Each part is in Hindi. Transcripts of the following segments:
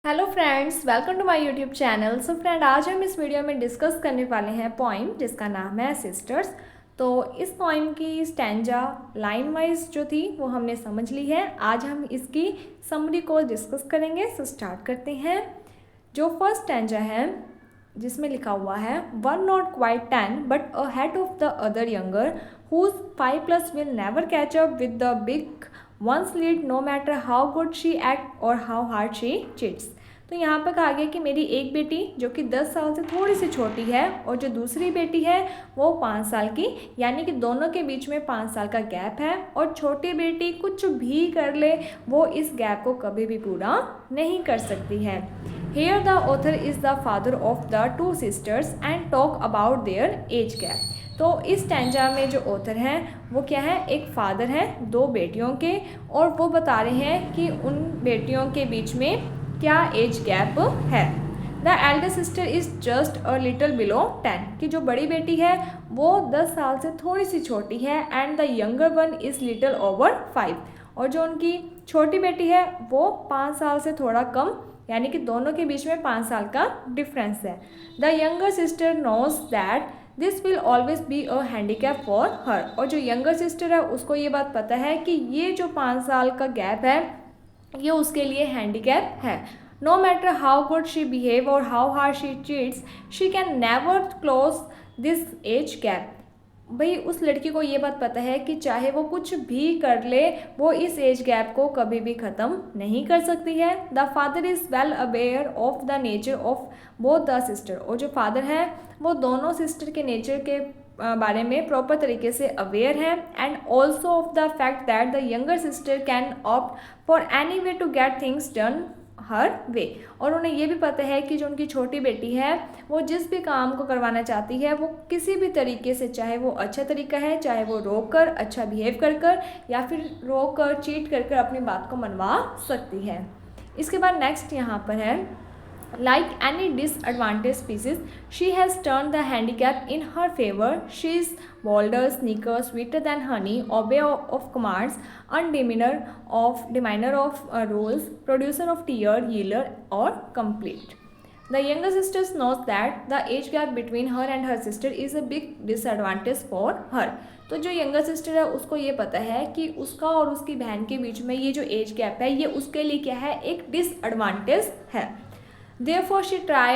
Hello friends, welcome to my YouTube channel. So friend, आज हम इस वीडियो में डिस्कस करने वाले हैं पोइम जिसका नाम है सिस्टर्स। तो इस पोइम की स्टैंजा लाइन वाइज जो थी वो हमने समझ ली है। आज हम इसकी समरी को डिस्कस करेंगे। सो स्टार्ट करते हैं। जो फर्स्ट स्टैंजा है जिसमें लिखा हुआ है, one not quite 10 but a head of the other younger whose 5+ will never catch up with the big one's lead no matter how good she act or how hard she cheats। तो यहाँ पर कहा गया कि मेरी एक बेटी जो कि 10 साल से थोड़ी सी छोटी है और जो दूसरी बेटी है वो 5 साल की, यानी कि दोनों के बीच में 5 साल का गैप है और छोटी बेटी कुछ भी कर ले वो इस गैप को कभी भी पूरा नहीं कर सकती है। Here the author is the father of the two sisters and talk about their age gap। तो इस स्टैंजा में जो ऑथर हैं वो क्या है, एक फादर हैं दो बेटियों के, और वो बता रहे हैं कि उन बेटियों के बीच में क्या एज गैप है। The elder sister is just a little below 10, कि जो बड़ी बेटी है वो 10 साल से थोड़ी सी छोटी है, and the younger one is little over 5, और जो उनकी छोटी बेटी है वो 5 साल से थोड़ा कम, यानी कि दोनों के बीच में 5 साल का डिफरेंस है। The younger sister knows that this will always be a handicap for her, और जो यंगर सिस्टर है उसको ये बात पता है कि ये जो 5 साल का गैप है ये उसके लिए हैंडीकैप है। No matter how good she behave और how hard she cheats she can never close this age gap. भाई उस लड़की को ये बात पता है कि चाहे वो कुछ भी कर ले वो इस एज गैप को कभी भी ख़त्म नहीं कर सकती है। The father is well aware of the nature of both the sister, और जो फादर हैं वो दोनों सिस्टर के नेचर के बारे में प्रॉपर तरीके से अवेयर है, and also of the fact that the younger sister can opt for any way to get things done her way, और उन्हें ये भी पता है कि जो उनकी छोटी बेटी है वो जिस भी काम को करवाना चाहती है वो किसी भी तरीके से, चाहे वो अच्छा तरीका है, चाहे वो रोक कर अच्छा बिहेव कर कर या फिर रोक कर चीट कर कर अपनी बात को मनवा सकती है। इसके बाद नेक्स्ट यहाँ पर है, like any disadvantaged species she has turned the handicap in her favor। she is bolder, sneaker, sweeter than honey, obey of commands, demeanor of rules, producer of tear, healer or complete। the younger sister knows that the age gap between her and her sister is a big disadvantage for her। तो जो यंगर सिस्टर है उसको ये पता है कि उसका और उसकी बहन के बीच में ये जो एज गैप है ये उसके लिए क्या है, एक डिसएडवांटेज है। Therefore she try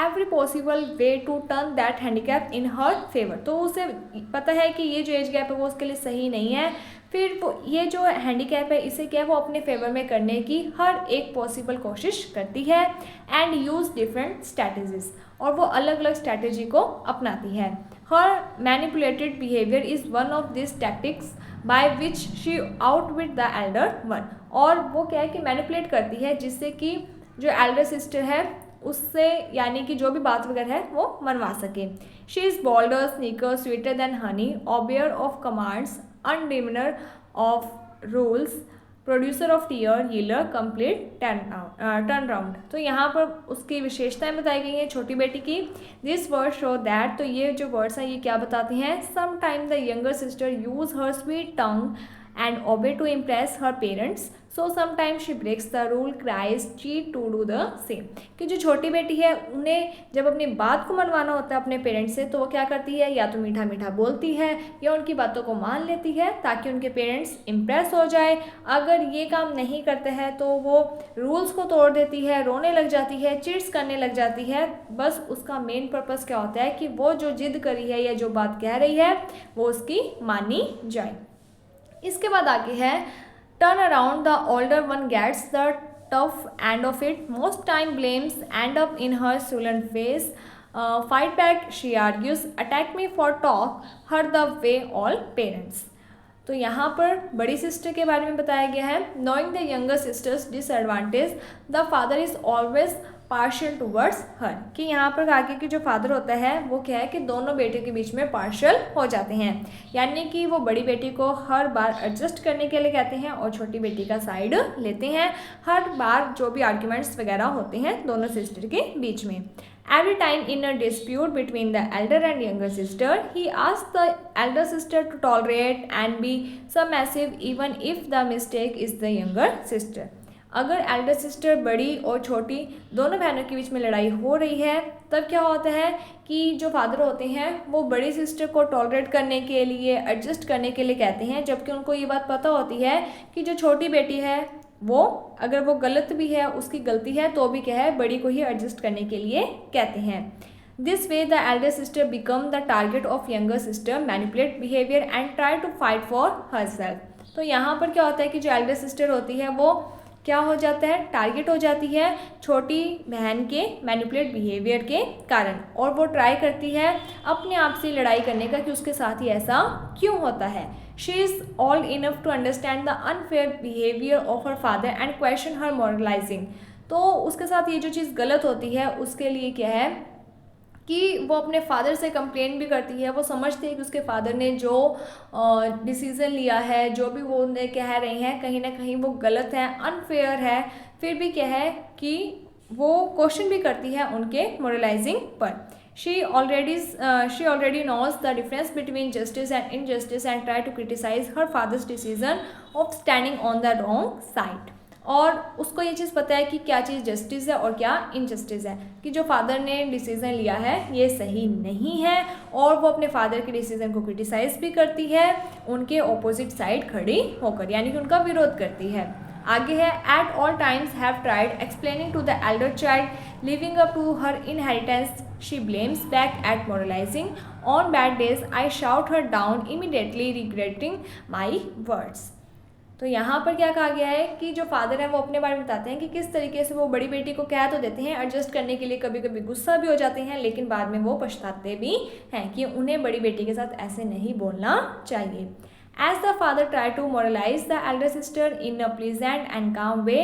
every possible way to turn that handicap in her favor। तो उसे पता है कि ये जो एज गैप है वो उसके लिए सही नहीं है, फिर वो ये जो हैंडीकैप है इसे क्या है वो अपने फेवर में करने की हर एक पॉसिबल कोशिश करती है, एंड यूज़ डिफरेंट स्ट्रैटेजीज, और वो अलग अलग स्ट्रैटेजी को अपनाती है। Her manipulated behaviour is one of this tactics by which she outwit the elder one, और वो क्या है कि मैनिपुलेट करती है जिससे कि जो एल्डर सिस्टर है उससे, यानी कि जो भी बात वगैरह है वो मनवा सके। She is bolder, sneaker, sweeter than honey, obeyer of commands, underminer of rules, producer of tear, healer, complete turn round. तो यहाँ पर उसकी विशेषताएं बताई गई हैं छोटी बेटी की। दिस वर्ड शो दैट, तो ये जो वर्ड्स हैं ये क्या बताती हैं, some time the younger sister use her sweet tongue and obey to impress her parents, so sometimes she breaks the rule, cries, cheat to do the same। कि जो छोटी बेटी है उन्हें जब अपनी बात को मनवाना होता है अपने पेरेंट्स से तो वो क्या करती है, या तो मीठा मीठा बोलती है या उनकी बातों को मान लेती है ताकि उनके पेरेंट्स इम्प्रेस हो जाए। अगर ये काम नहीं करते हैं तो वो रूल्स को तोड़ देती है, रोने लग जाती है, चिट्स करने लग जाती है। बस उसका मेन पर्पज़ क्या होता है कि वो जो जिद करी है या जो बात कह रही है वो उसकी मानी जाए। इसके बाद आगे है, turn around the older one gets the tough end of it, most time blames end up in her student face, fight back she argues, attack me for talk her the way all parents. तो यहाँ पर बड़ी सिस्टर के बारे में बताया गया है, knowing the younger sisters disadvantage the father is always partial towards her, कि यहाँ पर आगे की जो फादर होता है वो क्या है कि दोनों बेटियों के बीच में पार्शियल हो जाते हैं, यानी कि वो बड़ी बेटी को हर बार एडजस्ट करने के लिए कहते हैं और छोटी बेटी का साइड लेते हैं हर बार जो भी आर्ग्यूमेंट्स वगैरह होते हैं दोनों सिस्टर के बीच में। Every time in a dispute between the elder and younger sister, he asks the elder sister to tolerate and be submissive even if the mistake is the younger sister। अगर एल्डर सिस्टर बड़ी और छोटी दोनों बहनों के बीच में लड़ाई हो रही है, तब क्या होता है कि जो फादर होते हैं वो बड़ी सिस्टर को टॉलरेट करने के लिए, एडजस्ट करने के लिए कहते हैं, जबकि उनको ये बात पता होती है कि जो छोटी बेटी है वो अगर वो गलत भी है, उसकी गलती है, तो भी क्या है, बड़ी को ही एडजस्ट करने के लिए कहते हैं। This way the elder sister become the target of younger sister, manipulate behaviour and try to fight for herself. तो यहाँ पर क्या होता है कि जो एल्डर सिस्टर होती है वो क्या हो जाता है, टारगेट हो जाती है छोटी बहन के मैनिपुलेट बिहेवियर के कारण, और वो ट्राई करती है अपने आप से लड़ाई करने का कि उसके साथ ही ऐसा क्यों होता है। She is old enough to understand the unfair behaviour of her father and question her moralising. तो उसके साथ ये जो चीज़ गलत होती है उसके लिए क्या है कि वो अपने फादर से कंप्लेन भी करती है। वो समझती है कि उसके फादर ने जो डिसीज़न लिया है, जो भी वो उन्हें कह रहे हैं, कहीं ना कहीं वो गलत है, अनफेयर है। फिर भी क्या है कि वो क्वेश्चन भी करती है उनके मोरलाइजिंग पर। She already knows the difference between justice and injustice and try to criticise her father's decision of standing on the wrong side. और उसको ये चीज़ पता है कि क्या चीज़ जस्टिस है और क्या इनजस्टिस है, कि जो फादर ने डिसीज़न लिया है ये सही नहीं है, और वो अपने फादर के डिसीज़न को क्रिटिसाइज भी करती है उनके ऑपोजिट साइड खड़ी होकर, यानी कि उनका विरोध करती है। आगे है, at all times have tried explaining to the elder child living up to her inheritance, she blames back at moralising, on bad days I shout her down immediately regretting my words. तो यहाँ पर क्या कहा गया है कि जो फादर है वो अपने बारे में बताते हैं कि किस तरीके से वो बड़ी बेटी को कह तो देते हैं, एडजस्ट करने के लिए कभी कभी गुस्सा भी हो जाते हैं, लेकिन बाद में वो पछताते भी हैं कि उन्हें बड़ी बेटी के साथ ऐसे नहीं बोलना चाहिए। As the father try to moralise the elder sister in a pleasant and calm way,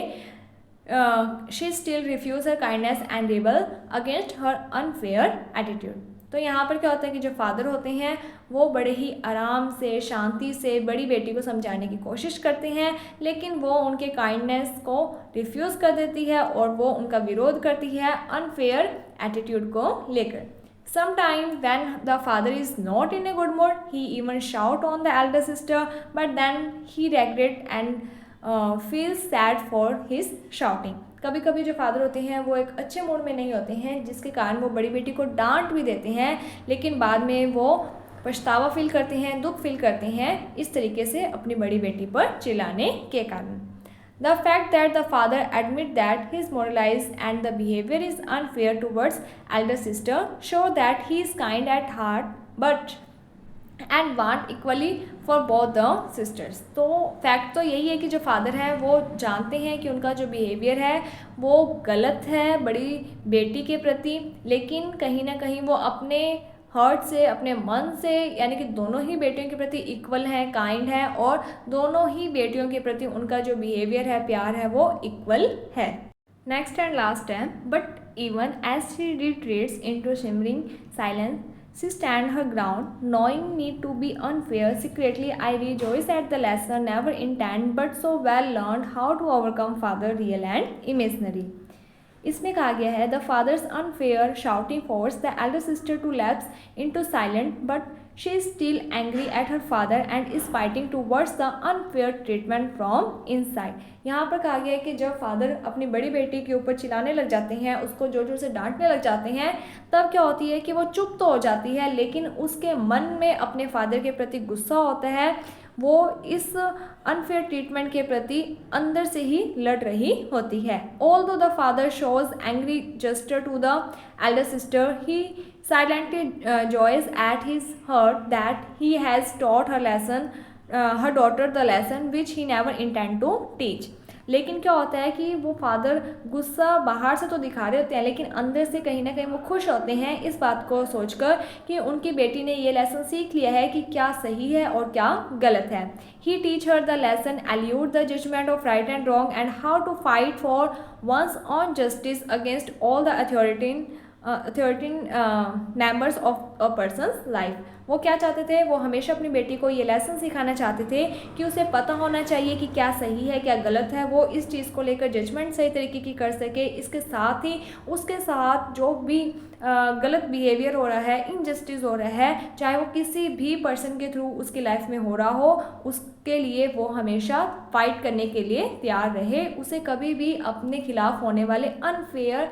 she still refuse her kindness and rebel against her unfair attitude. तो यहाँ पर क्या होता है कि जो फादर होते हैं वो बड़े ही आराम से, शांति से बड़ी बेटी को समझाने की कोशिश करते हैं, लेकिन वो उनके काइंडनेस को रिफ्यूज़ कर देती है और वो उनका विरोध करती है अनफेयर एटीट्यूड को लेकर। Sometime when the father is not in a good mood, he even shout on the elder sister, but then he regret and feels sad for his shouting. कभी कभी जो फादर होते हैं वो एक अच्छे मूड में नहीं होते हैं, जिसके कारण वो बड़ी बेटी को डांट भी देते हैं, लेकिन बाद में वो पछतावा फील करते हैं, दुख फील करते हैं इस तरीके से अपनी बड़ी बेटी पर चिल्लाने के कारण। The fact that the father admit that his moralized and the behavior is unfair towards elder sister show that he is kind at heart but and want equally for both the sisters। तो फैक्ट तो यही है कि जो फादर है वो जानते हैं कि उनका जो बिहेवियर है वो गलत है बड़ी बेटी के प्रति, लेकिन कहीं ना कहीं वो अपने हर्ट से, अपने मन से, यानी कि दोनों ही बेटियों के प्रति इक्वल है, काइंड है, और दोनों ही बेटियों के प्रति उनका जो बिहेवियर है, प्यार है, वो इक्वल है। नेक्स्ट एंड लास्ट है, but even as she retreats into shimmering silence she stand her ground, knowing need to be unfair. Secretly, I rejoice at the lesson never intend but so well learned how to overcome father real and imaginary। इसमें कहा गया है, the father's unfair shouting force the elder sister to lapse into silent but she is still angry at her father and is fighting towards the unfair treatment from inside. यहाँ पर कहा गया है कि जब फादर अपनी बड़ी बेटी के ऊपर चिल्लाने लग जाते हैं, उसको जोर जोर से डांटने लग जाते हैं, तब क्या होती है कि वो चुप तो हो जाती है, लेकिन उसके मन में अपने फादर के प्रति गुस्सा होता है, वो इस अनफेयर ट्रीटमेंट के प्रति अंदर से ही लड़ रही होती है। Although the father shows angry gesture to the elder sister, he silently joys at his heart that he has taught her daughter the lesson which he never intend to teach. लेकिन क्या होता है कि वो फादर गुस्सा बाहर से तो दिखा रहे होते हैं, लेकिन अंदर से कहीं ना कहीं वो खुश होते हैं इस बात को सोचकर कि उनकी बेटी ने ये लेसन सीख लिया है कि क्या सही है और क्या गलत है। He teach her the lesson, allude the judgement of right and wrong and how to fight for once on justice against all the 13 members of a person's life. वो क्या चाहते थे, वो हमेशा अपनी बेटी को ये लेसन सिखाना चाहते थे कि उसे पता होना चाहिए कि क्या सही है क्या गलत है, वो इस चीज़ को लेकर जजमेंट सही तरीके की कर सके। इसके साथ ही उसके साथ जो भी गलत बिहेवियर हो रहा है, इनजस्टिस हो रहा है, चाहे वो किसी भी पर्सन के थ्रू उसकी लाइफ में हो रहा हो, उसके लिए वो हमेशा फाइट करने के लिए तैयार रहे। उसे कभी भी अपने खिलाफ होने वाले अनफेयर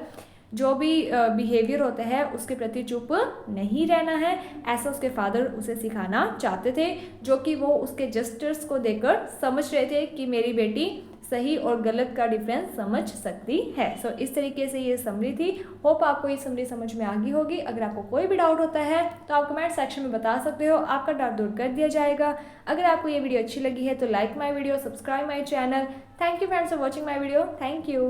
जो भी बिहेवियर होता है उसके प्रति चुप नहीं रहना है, ऐसा उसके फादर उसे सिखाना चाहते थे, जो कि वो उसके जस्टिस को देखकर समझ रहे थे कि मेरी बेटी सही और गलत का डिफरेंस समझ सकती है। सो इस तरीके से ये समरी थी। होप आपको ये समरी समझ में आ गई होगी। अगर आपको कोई भी डाउट होता है तो आप कमेंट सेक्शन में बता सकते हो, आपका डाउट दूर कर दिया जाएगा। अगर आपको ये वीडियो अच्छी लगी है तो like my video, subscribe my channel. Thank you friends for watching my video. Thank you.